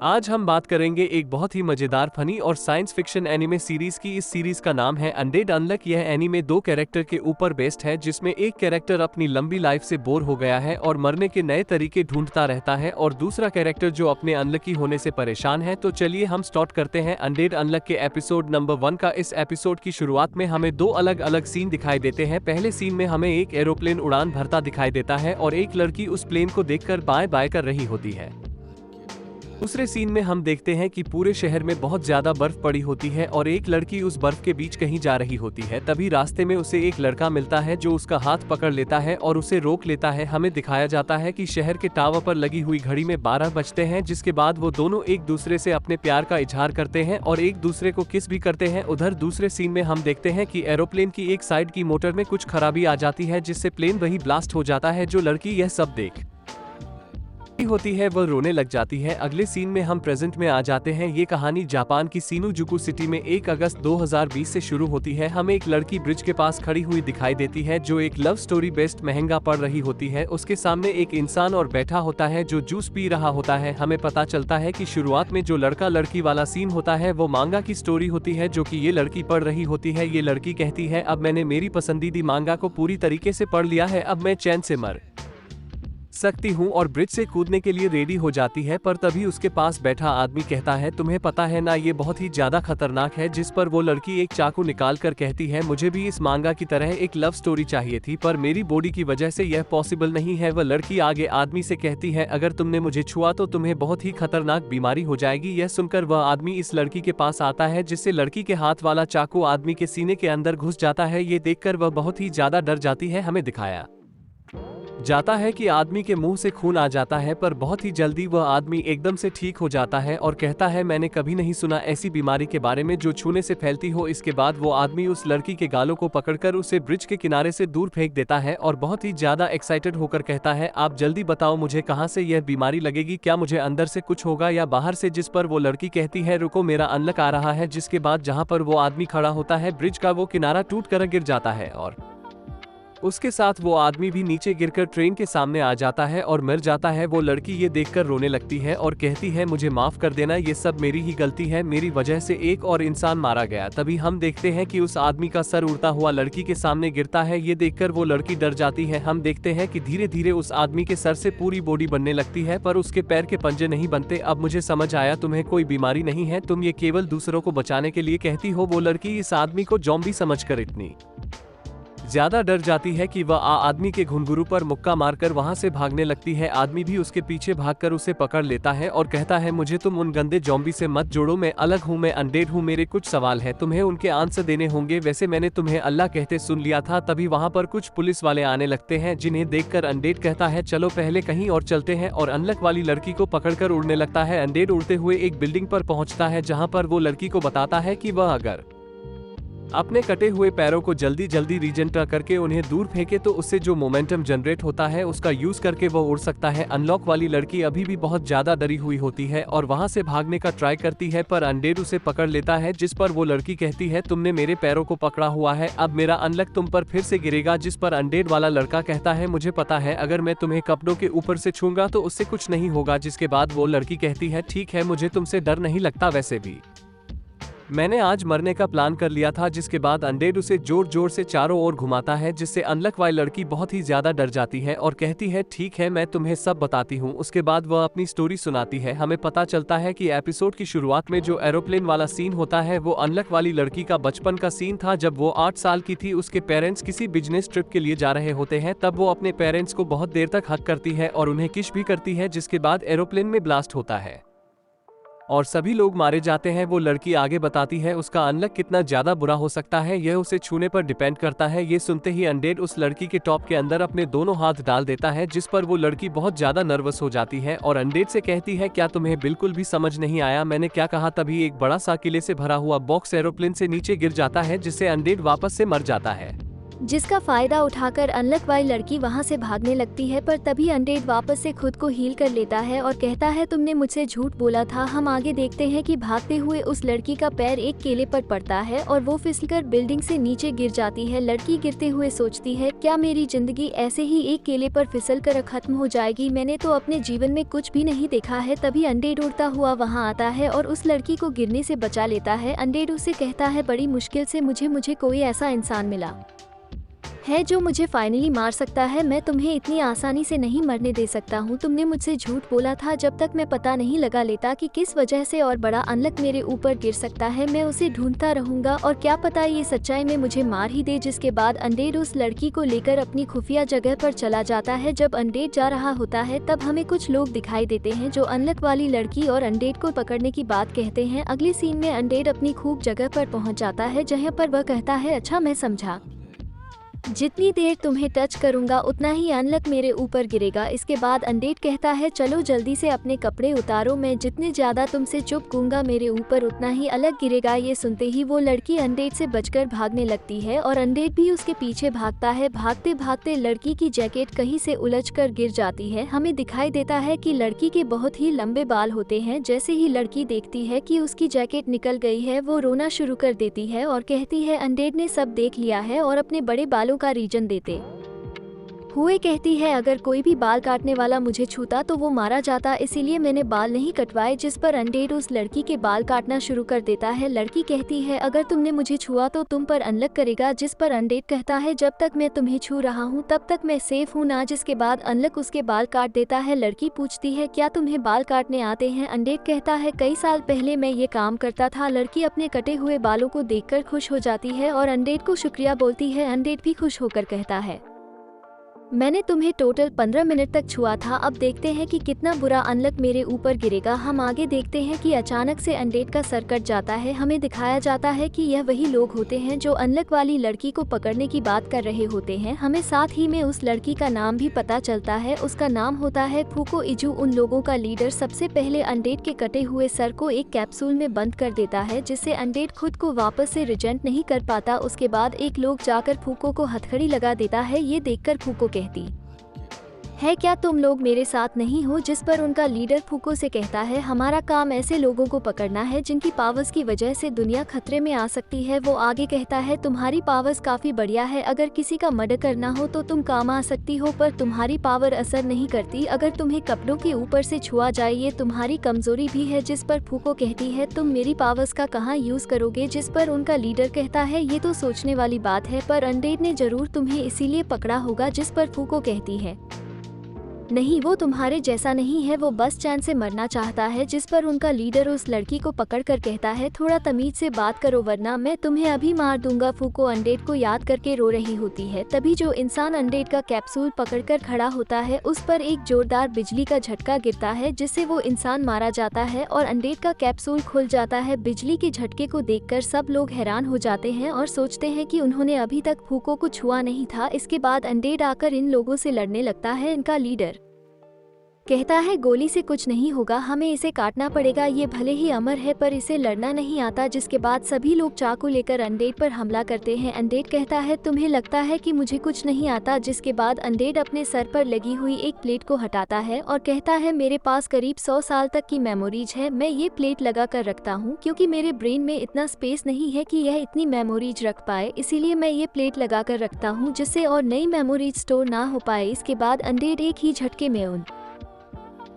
आज हम बात करेंगे एक बहुत ही मजेदार फनी और साइंस फिक्शन एनिमे सीरीज की। इस सीरीज का नाम है अनडेड अनलक। यह एनिमे दो कैरेक्टर के ऊपर बेस्ड है, जिसमें एक कैरेक्टर अपनी लंबी लाइफ से बोर हो गया है और मरने के नए तरीके ढूंढता रहता है, और दूसरा कैरेक्टर जो अपने अनलकी होने से परेशान है। तो चलिए हम स्टार्ट करते हैं अनडेड अनलक के एपिसोड नंबर 1 का। इस एपिसोड की शुरुआत में हमें दो अलग अलग सीन दिखाई देते हैं। पहले सीन में हमें एक एरोप्लेन उड़ान भरता दिखाई देता है और एक लड़की उस प्लेन को देखकर बाय बाय कर रही होती है। दूसरे सीन में हम देखते हैं कि पूरे शहर में बहुत ज्यादा बर्फ पड़ी होती है और एक लड़की उस बर्फ के बीच कहीं जा रही होती है। तभी रास्ते में उसे एक लड़का मिलता है जो उसका हाथ पकड़ लेता है और उसे रोक लेता है। हमें दिखाया जाता है कि शहर के टावर पर लगी हुई घड़ी में 12 बजते हैं, जिसके बाद वो दोनों एक दूसरे से अपने प्यार का इजहार करते हैं और एक दूसरे को किस भी करते हैं। उधर दूसरे सीन में हम देखते हैं कि एरोप्लेन की एक साइड की मोटर में कुछ खराबी आ जाती है, जिससे प्लेन वही ब्लास्ट हो जाता है। जो लड़की यह सब देख होती है वह रोने लग जाती है। अगले सीन में हम प्रेजेंट में आ जाते हैं। ये कहानी जापान की शिनजुकु सिटी में 1 अगस्त 2020 से शुरू होती है। हमें एक लड़की ब्रिज के पास खड़ी हुई दिखाई देती है जो एक लव स्टोरी बेस्ड महंगा पढ़ रही होती है। उसके सामने एक इंसान और बैठा होता है जो जूस पी रहा होता है। हमें पता चलता है कि शुरुआत में जो लड़का लड़की वाला सीन होता है वो मांगा की स्टोरी होती है जो कि ये लड़की पढ़ रही होती है। ये लड़की कहती है, अब मैंने मेरी पसंदीदा मांगा को पूरी तरीके से पढ़ लिया है, अब मैं चैन से मर सकती हूँ, और ब्रिज से कूदने के लिए रेडी हो जाती है। पर तभी उसके पास बैठा आदमी कहता है, तुम्हें पता है ना ये बहुत ही ज्यादा खतरनाक है। जिस पर वो लड़की एक चाकू निकाल कर कहती है, मुझे भी इस मांगा की तरह एक लव स्टोरी चाहिए थी, पर मेरी बॉडी की वजह से यह पॉसिबल नहीं है। वह लड़की आगे आदमी से कहती है, अगर तुमने मुझे छुआ तो तुम्हें बहुत ही खतरनाक बीमारी हो जाएगी। यह सुनकर वह आदमी इस लड़की के पास आता है, जिससे लड़की के हाथ वाला चाकू आदमी के सीने के अंदर घुस जाता है। ये देखकर वह बहुत ही ज्यादा डर जाती है। हमें दिखाया जाता है कि आदमी के मुंह से खून आ जाता है, पर बहुत ही जल्दी वह आदमी एकदम से ठीक हो जाता है और कहता है, मैंने कभी नहीं सुना ऐसी बीमारी के बारे में जो छूने से फैलती हो। इसके बाद वो आदमी उस लड़की के गालों को पकड़कर उसे ब्रिज के किनारे से दूर फेंक देता है और बहुत ही ज्यादा एक्साइटेड होकर कहता है, आप जल्दी बताओ मुझे कहां से यह बीमारी लगेगी, क्या मुझे अंदर से कुछ होगा या बाहर से। जिस पर वो लड़की कहती है, रुको मेरा अनलक आ रहा है। जिसके बाद जहां पर वो आदमी खड़ा होता है ब्रिज का वो किनारा टूट कर गिर जाता है और उसके साथ वो आदमी भी नीचे गिरकर ट्रेन के सामने आ जाता है और मर जाता है। वो लड़की ये देखकर रोने लगती है और कहती है, मुझे माफ कर देना, ये सब मेरी ही गलती है, मेरी वजह से एक और इंसान मारा गया। तभी हम देखते हैं कि उस आदमी का सर उड़ता हुआ लड़की के सामने गिरता है। ये देखकर वो लड़की डर जाती है। हम देखते हैं कि धीरे धीरे उस आदमी के सर से पूरी बॉडी बनने लगती है, पर उसके पैर के पंजे नहीं बनते। अब मुझे समझ आया, तुम्हें कोई बीमारी नहीं है, तुम ये केवल दूसरों को बचाने के लिए कहती हो। वो लड़की इस आदमी को ज़ॉम्बी समझकर इतनी ज्यादा डर जाती है कि वह आदमी के घुंघरू पर मुक्का मारकर वहां से भागने लगती है। आदमी भी उसके पीछे भागकर उसे पकड़ लेता है और कहता है, मुझे तुम उन गंदे ज़ॉम्बी से मत जोड़ो, मैं अलग हूँ, मैं अनडेड हूँ, मेरे कुछ सवाल है, तुम्हें उनके आंसर देने होंगे। वैसे मैंने तुम्हें अल्लाह कहते सुन लिया था। तभी वहां पर कुछ पुलिस वाले आने लगते हैं, जिन्हें देखकर अनडेड कहता है, चलो पहले कहीं और चलते हैं, और अनलक वाली लड़की को पकड़कर उड़ने लगता है। अनडेड उड़ते हुए एक बिल्डिंग पर पहुंचता है, जहां पर वो लड़की को बताता है कि वह अगर अपने कटे हुए पैरों को जल्दी जल्दी रीजेंटर करके उन्हें दूर फेंके तो उससे जो मोमेंटम जनरेट होता है उसका यूज करके वो उड़ सकता है। अनलॉक वाली लड़की अभी भी बहुत ज्यादा डरी हुई होती है और वहां से भागने का ट्राई करती है, पर अनडेड उसे पकड़ लेता है। जिस पर वो लड़की कहती है, तुमने मेरे पैरों को पकड़ा हुआ है, अब मेरा अनलक तुम पर फिर से गिरेगा। जिस पर अनडेड वाला लड़का कहता है, मुझे पता है, अगर मैं तुम्हें कपड़ों के ऊपर से छूंगा तो उससे कुछ नहीं होगा। जिसके बाद वो लड़की कहती है, ठीक है, मुझे तुमसे डर नहीं लगता, वैसे भी मैंने आज मरने का प्लान कर लिया था। जिसके बाद अनडेड उसे जोर जोर से चारों ओर घुमाता है, जिससे अनलक वाली लड़की बहुत ही ज्यादा डर जाती है और कहती है, ठीक है, मैं तुम्हें सब बताती हूँ। उसके बाद वह अपनी स्टोरी सुनाती है। हमें पता चलता है कि एपिसोड की शुरुआत में जो एरोप्लेन वाला सीन होता है वो अनलक वाली लड़की का बचपन का सीन था। जब वो 8 साल की थी, उसके पेरेंट्स किसी बिजनेस ट्रिप के लिए जा रहे होते हैं। तब वो अपने पेरेंट्स को बहुत देर तक हक करती है और उन्हें किस भी करती है। जिसके बाद एरोप्लेन में ब्लास्ट होता है और सभी लोग मारे जाते हैं। वो लड़की आगे बताती है, उसका अनलक कितना ज्यादा बुरा हो सकता है यह उसे छूने पर डिपेंड करता है। ये सुनते ही अनडेड उस लड़की के टॉप के अंदर अपने दोनों हाथ डाल देता है, जिस पर वो लड़की बहुत ज्यादा नर्वस हो जाती है और अनडेड से कहती है, क्या तुम्हें बिल्कुल भी समझ नहीं आया मैंने क्या कहा। तभी एक बड़ा सा किले से भरा हुआ बॉक्स एरोप्लेन से नीचे गिर जाता है, जिससे अनडेड वापस से मर जाता है। जिसका फायदा उठाकर अनलक वाली लड़की वहां से भागने लगती है, पर तभी अनडेड वापस से खुद को हील कर लेता है और कहता है तुमने मुझसे झूठ बोला था। हम आगे देखते हैं कि भागते हुए उस लड़की का पैर एक केले पर पड़ता है और वो फिसलकर बिल्डिंग से नीचे गिर जाती है। लड़की गिरते हुए सोचती है, क्या मेरी जिंदगी ऐसे ही एक केले पर फिसल कर खत्म हो जाएगी? मैंने तो अपने जीवन में कुछ भी नहीं देखा है। तभी अनडेड उड़ता हुआ वहाँ आता है और उस लड़की को गिरने से बचा लेता है। अनडेड उसे कहता है, बड़ी मुश्किल से मुझे कोई ऐसा इंसान मिला है जो मुझे फाइनली मार सकता है। मैं तुम्हें इतनी आसानी से नहीं मरने दे सकता हूँ। तुमने मुझसे झूठ बोला था। जब तक मैं पता नहीं लगा लेता कि किस वजह से और बड़ा अनलक मेरे ऊपर गिर सकता है, मैं उसे ढूंढता रहूंगा और क्या पता ये सच्चाई में मुझे मार ही दे। जिसके बाद अनडेड उस लड़की को लेकर अपनी खुफिया जगह पर चला जाता है। जब अनडेड जा रहा होता है तब हमें कुछ लोग दिखाई देते हैं जो अनलक वाली लड़की और अनडेड को पकड़ने की बात कहते हैं। अगले सीन में अनडेड अपनी खूब जगह पर पहुँच जाता है जहाँ पर वह कहता है, अच्छा मैं समझा, जितनी देर तुम्हें टच करूंगा उतना ही अनलक मेरे ऊपर गिरेगा। इसके बाद अनडेड कहता है, चलो जल्दी से अपने कपड़े उतारो, मैं जितने ज्यादा तुमसे चुपकूंगा मेरे ऊपर उतना ही अलग गिरेगा। ये सुनते ही वो लड़की अनडेड से बचकर भागने लगती है और अनडेड भी उसके पीछे भागता है। भागते भागते लड़की की जैकेट कहीं से उलझकर गिर जाती है। हमें दिखाई देता है कि लड़की के बहुत ही लंबे बाल होते हैं। जैसे ही लड़की देखती है कि उसकी जैकेट निकल गई है, वो रोना शुरू कर देती है और कहती है अनडेड ने सब देख लिया है और अपने बड़े बालों का रीजन देते हुए कहती है, अगर कोई भी बाल काटने वाला मुझे छूता तो वो मारा जाता, इसीलिए मैंने बाल नहीं कटवाए। जिस पर अनडेड उस लड़की के बाल काटना शुरू कर देता है। लड़की कहती है, अगर तुमने मुझे छुआ तो तुम पर अनलक करेगा। जिस पर अनडेड कहता है, जब तक मैं तुम्हें छू रहा हूँ तब तक मैं सेफ हूँ ना। जिसके बाद अनलक उसके बाल काट देता है। लड़की पूछती है, क्या तुम्हें बाल काटने आते हैं? अनडेड कहता है, कई साल पहले मैं ये काम करता था। लड़की अपने कटे हुए बालों को देखकर खुश हो जाती है और अनडेड को शुक्रिया बोलती है। अनडेड भी खुश होकर कहता है, मैंने तुम्हें टोटल 15 मिनट तक छुआ था। अब देखते हैं कि कितना बुरा अनलक मेरे ऊपर गिरेगा। हम आगे देखते हैं कि अचानक से अनडेड का सर कट जाता है। हमें दिखाया जाता है कि यह वही लोग होते हैं जो अनलक वाली लड़की को पकड़ने की बात कर रहे होते हैं। हमें साथ ही में उस लड़की का नाम भी पता चलता है। उसका नाम होता है फूको इजू, उन लोगों का लीडर। सबसे पहले अनडेड के कटे हुए सर को एक कैप्सूल में बंद कर देता है जिससे अनडेड खुद को वापस से रिजेंट नहीं कर पाता। उसके बाद एक लोग जाकर फूको को हथकड़ी लगा देता है। ये देखकर फूको कहती है, क्या तुम लोग मेरे साथ नहीं हो? जिस पर उनका लीडर फूको से कहता है, हमारा काम ऐसे लोगों को पकड़ना है जिनकी पावर्स की वजह से दुनिया खतरे में आ सकती है। वो आगे कहता है, तुम्हारी पावर्स काफी बढ़िया है। अगर किसी का मर्डर करना हो तो तुम काम आ सकती हो, पर तुम्हारी पावर असर नहीं करती अगर तुम्हें कपड़ों के ऊपर से छुआ जाए। ये तुम्हारी कमजोरी भी है। जिस पर फूको कहती है, तुम मेरी पावर्स का कहाँ यूज करोगे? जिस पर उनका लीडर कहता है, ये तो सोचने वाली बात है, पर अनडेड ने जरूर तुम्हें इसीलिए पकड़ा होगा। जिस पर फूको कहती है, नहीं, वो तुम्हारे जैसा नहीं है, वो बस चैन से मरना चाहता है। जिस पर उनका लीडर उस लड़की को पकड़कर कहता है, थोड़ा तमीज से बात करो वरना मैं तुम्हें अभी मार दूंगा। फूको अनडेड को याद करके रो रही होती है। तभी जो इंसान अनडेड का कैप्सूल पकड़कर खड़ा होता है उस पर एक जोरदार बिजली का झटका गिरता है जिससे वो इंसान मारा जाता है और अनडेड का कैप्सूल खुल जाता है। बिजली के झटके को देखकर सब लोग हैरान हो जाते हैं और सोचते हैं कि उन्होंने अभी तक फूको को छुआ नहीं था। इसके बाद अनडेड आकर इन लोगों से लड़ने लगता है। इनका लीडर कहता है, गोली से कुछ नहीं होगा, हमें इसे काटना पड़ेगा। ये भले ही अमर है पर इसे लड़ना नहीं आता। जिसके बाद सभी लोग चाकू लेकर अनडेड पर हमला करते हैं। अनडेड कहता है, तुम्हें लगता है कि मुझे कुछ नहीं आता? जिसके बाद अनडेड अपने सर पर लगी हुई एक प्लेट को हटाता है और कहता है, मेरे पास करीब 100 साल तक की मेमोरीज है। मैं ये प्लेट लगा कर रखता हूँ क्योंकि मेरे ब्रेन में इतना स्पेस नहीं है कि यह इतनी मेमोरीज रख पाए, इसीलिए मैं ये प्लेट लगा कर रखता हूँ जिससे और नई मेमोरीज स्टोर ना हो पाए। इसके बाद अनडेड एक ही झटके में उन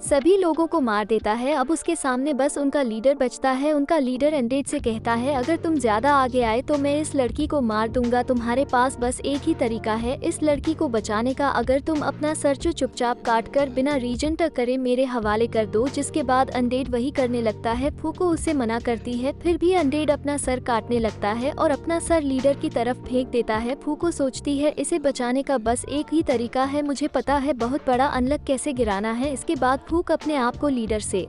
सभी लोगों को मार देता है। अब उसके सामने बस उनका लीडर बचता है। उनका लीडर अनडेड से कहता है, अगर तुम ज्यादा आगे आए तो मैं इस लड़की को मार दूंगा। तुम्हारे पास बस एक ही तरीका है इस लड़की को बचाने का, अगर तुम अपना सर चुपचाप काट कर बिना रीजन करे मेरे हवाले कर दो। जिसके बाद अनडेड वही करने लगता है। फूको उसे मना करती है, फिर भी अनडेड अपना सर काटने लगता है और अपना सर लीडर की तरफ फेंक देता है। फूको सोचती है, इसे बचाने का बस एक ही तरीका है, मुझे पता है बहुत बड़ा अनलक कैसे गिराना है। इसके बाद फूक अपने आप को लीडर से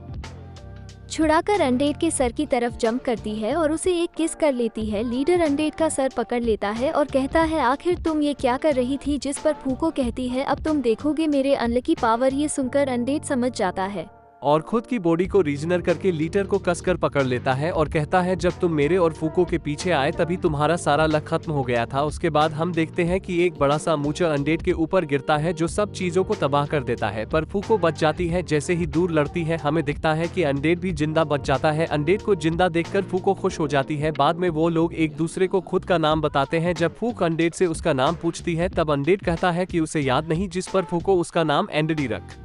छुड़ाकर अनडेड के सर की तरफ जंप करती है और उसे एक किस कर लेती है। लीडर अनडेड का सर पकड़ लेता है और कहता है, आखिर तुम ये क्या कर रही थी? जिस पर फूको कहती है, अब तुम देखोगे मेरे अनलकी पावर। ये सुनकर अनडेड समझ जाता है और खुद की बॉडी को रीजनर करके लीटर को कसकर पकड़ लेता है और कहता है जब तुम मेरे और फूको के पीछे आए तभी तुम्हारा सारा लक खत्म हो गया था। उसके बाद हम देखते हैं कि एक बड़ा सा मूचर अनडेड के ऊपर गिरता है जो सब चीजों को तबाह कर देता है, पर फूको बच जाती है। जैसे ही दूर लड़ती है हमें दिखता है कि अनडेड भी जिंदा बच जाता है। अनडेड को जिंदा देखकर फूको खुश हो जाती है। बाद में वो लोग एक दूसरे को खुद का नाम बताते हैं। जब फूक अनडेड से उसका नाम पूछती है तब अनडेड कहता है कि उसे याद नहीं, जिस पर फूको उसका नाम एंडडी रख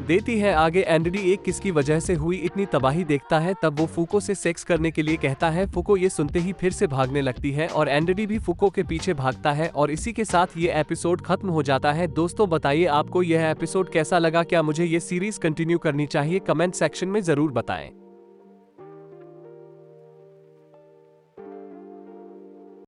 देती है। आगे एंडडी एक किसकी वजह से हुई इतनी तबाही देखता है, तब वो फूको से सेक्स करने के लिए कहता है। फूको ये सुनते ही फिर से भागने लगती है और एंडडी भी फूको के पीछे भागता है और इसी के साथ ये एपिसोड खत्म हो जाता है। दोस्तों बताइए आपको यह एपिसोड कैसा लगा, क्या मुझे ये सीरीज कंटिन्यू करनी चाहिए? कमेंट सेक्शन में जरूर बताएं।